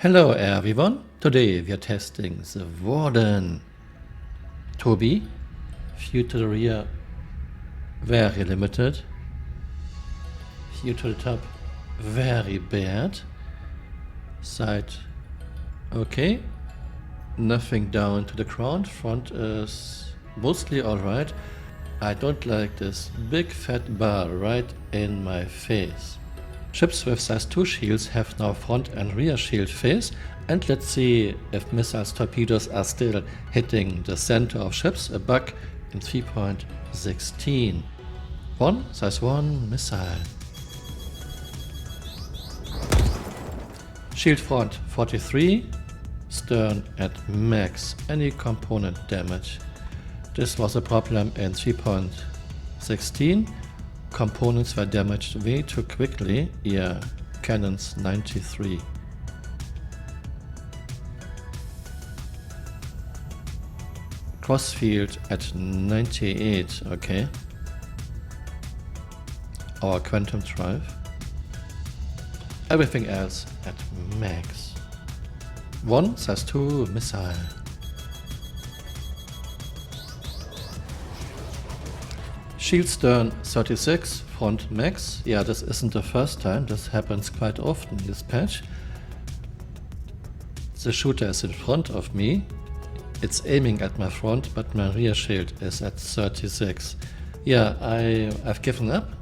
Hello everyone, today we are testing the Warden. Toby, view to the rear, very limited. View to the top, very bad. Side, okay. Nothing down to the ground, front is mostly alright. I don't like this big fat bar right in my face. Ships with size 2 shields have now front and rear shield face, and let's see if missiles torpedoes are still hitting the center of ships, a bug in 3.16. Size 1 missile. Shield front 43, stern at max, any component damage. This was a problem in 3.16. Components were damaged way too quickly. Yeah, cannons 93. Crossfield at 98, okay. Our quantum drive. Everything else at max. Size 2 missile. Shield stern 36, front max. Yeah, this isn't the first time, this happens quite often in this patch. The shooter is in front of me. It's aiming at my front, but my rear shield is at 36. Yeah, I've given up.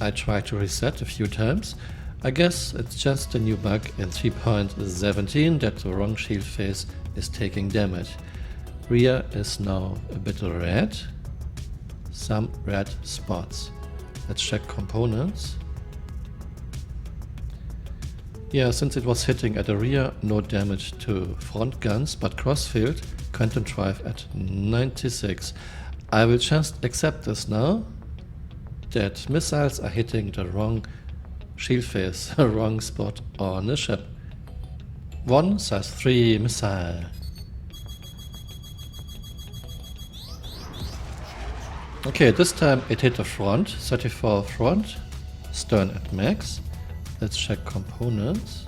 I tried to reset a few times. I guess it's just a new bug in 3.17 that the wrong shield face is taking damage. Rear is now a bit red. Some red spots. Let's check components. Yeah, since it was hitting at the rear, no damage to front guns, but crossfield, quantum drive at 96. I will just accept this now, that missiles are hitting the wrong shield face, the wrong spot on the ship. Size 3 missile. Okay, this time it hit the front, 34 front, stern at max. Let's check components.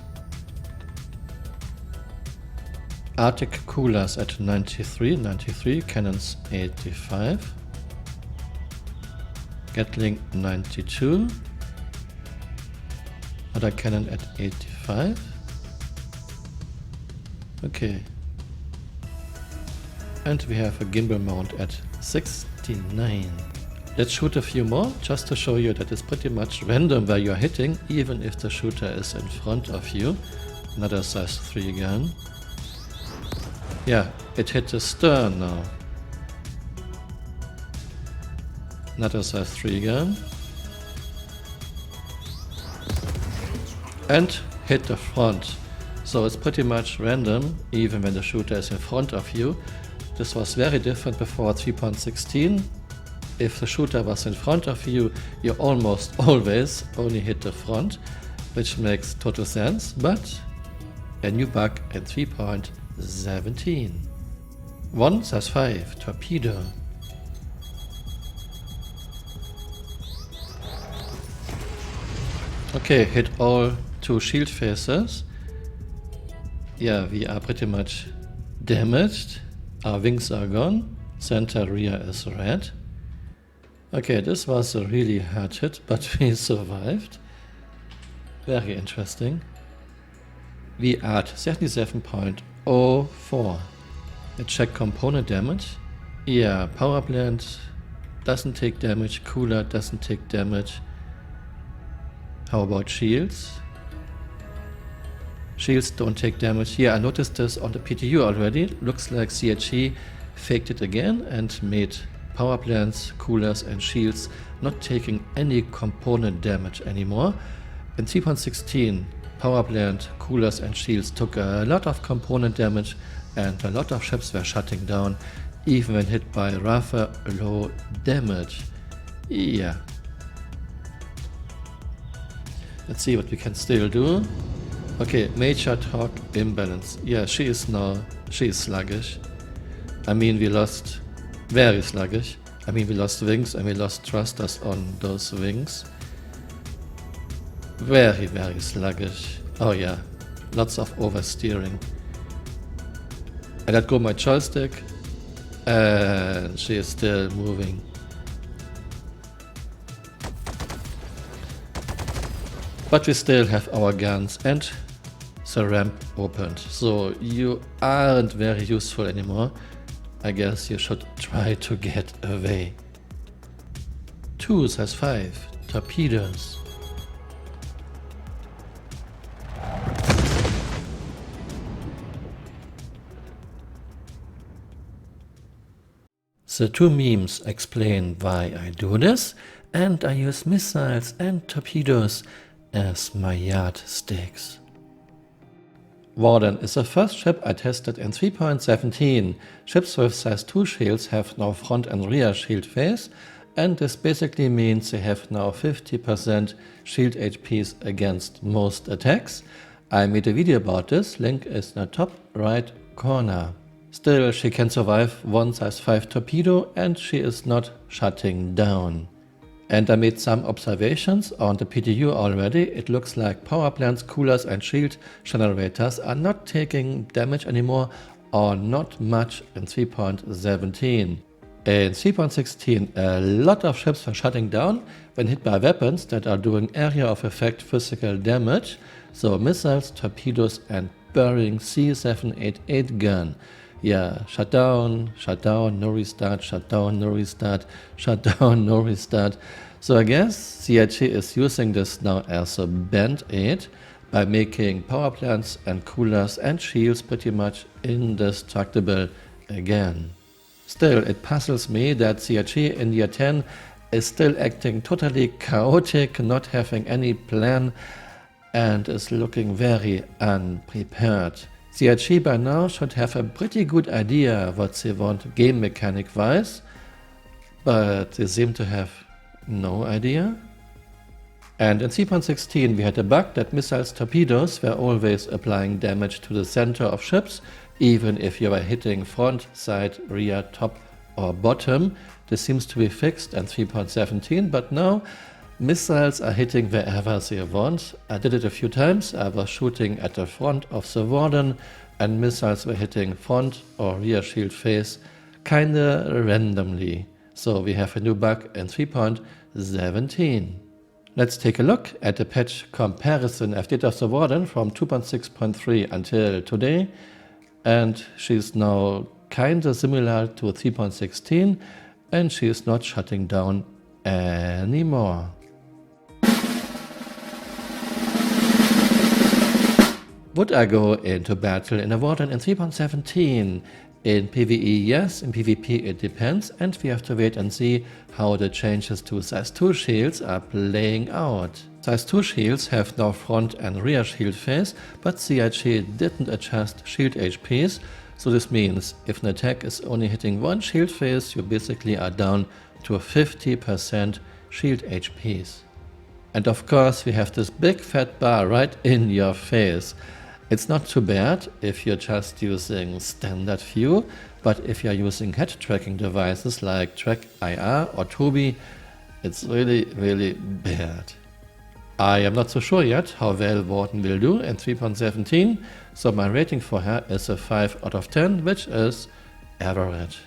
Arctic coolers at 93, cannons 85. Gatling 92. Other cannon at 85. Okay. And we have a gimbal mount at 69. Let's shoot a few more, just to show you that it's pretty much random where you're hitting, even if the shooter is in front of you. Another size 3 gun. Yeah, it hit the stern now. Another size 3 gun. And hit the front. So it's pretty much random, even when the shooter is in front of you. This was very different before 3.16. If the shooter was in front of you, you almost always only hit the front, which makes total sense, but a new bug in 3.17. Size 5 torpedo. Okay, hit all 2 shield faces. Yeah, we are pretty much damaged. Our wings are gone, center rear is red. Okay, this was a really hard hit, but we survived. Very interesting. We are at 77.04. Let's check component damage. Yeah, power plant doesn't take damage, cooler doesn't take damage. How about shields? Shields don't take damage. Yeah, I noticed this on the PTU already. Looks like CHE faked it again and made power plants, coolers and shields not taking any component damage anymore. In 3.16, power plant, coolers and shields took a lot of component damage and a lot of ships were shutting down, even when hit by rather low damage. Yeah. Let's see what we can still do. Okay, major torque imbalance. Yeah, she is sluggish. I mean, we lost very sluggish. I mean, we lost wings and we lost thrusters on those wings. Very, very sluggish. Oh yeah, lots of oversteering. I let go my joystick and she is still moving. But we still have our guns and the ramp opened, so you aren't very useful anymore. I guess you should try to get away. 2 size 5 torpedoes. The 2 memes explain why I do this, and I use missiles and torpedoes as my yardsticks. Warden is the first ship I tested in 3.17. Ships with size 2 shields have now front and rear shield phase, and this basically means they have now 50% shield HPs against most attacks. I made a video about this, link is in the top right corner. Still, she can survive 1 size 5 torpedo and she is not shutting down. And I made some observations on the PTU already. It looks like power plants, coolers and shield generators are not taking damage anymore, or not much in 3.17. In 3.16 a lot of ships were shutting down when hit by weapons that are doing area of effect physical damage, so missiles, torpedoes and burying C788 gun. Yeah, shut down, no restart, shut down, no restart, shut down, no restart. So I guess CIG is using this now as a band-aid by making power plants and coolers and shields pretty much indestructible again. Still, it puzzles me that CIG in year 10 is still acting totally chaotic, not having any plan, and is looking very unprepared. CIG by now should have a pretty good idea what they want game mechanic wise, but they seem to have no idea. And in 3.16 we had a bug that missiles torpedoes were always applying damage to the center of ships, even if you were hitting front, side, rear, top or bottom. This seems to be fixed in 3.17, but now missiles are hitting wherever they want. I did it a few times. I was shooting at the front of the Warden and missiles were hitting front or rear shield face kinda randomly. So we have a new bug in 3.17. Let's take a look at the patch comparison I did of the Warden from 2.6.3 until today. And she's now kinda similar to 3.16 and she is not shutting down anymore. Would I go into battle in a Warden in 3.17? In PvE yes, in PvP it depends, and we have to wait and see how the changes to size 2 shields are playing out. Size 2 shields have now front and rear shield phase, but CIG didn't adjust shield HPs, so this means if an attack is only hitting one shield phase, you basically are down to 50% shield HPs. And of course we have this big fat bar right in your face. It's not too bad if you're just using standard view, but if you're using head tracking devices like TrackIR or Toby, it's really bad. I am not so sure yet how well Warden will do in 3.17, so my rating for her is a 5 out of 10, which is average.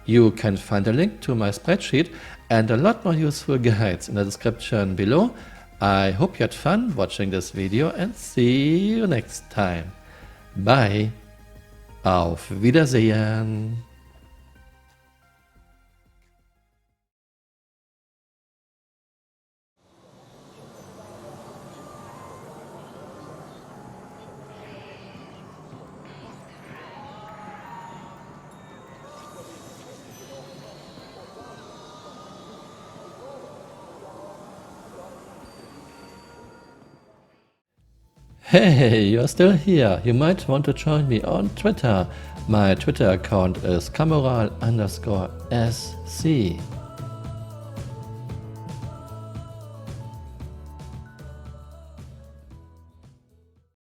You can find a link to my spreadsheet and a lot more useful guides in the description below. I hope you had fun watching this video and see you next time. Bye. Auf Wiedersehen. Hey, you're still here. You might want to join me on Twitter. My Twitter account is Camural_SC.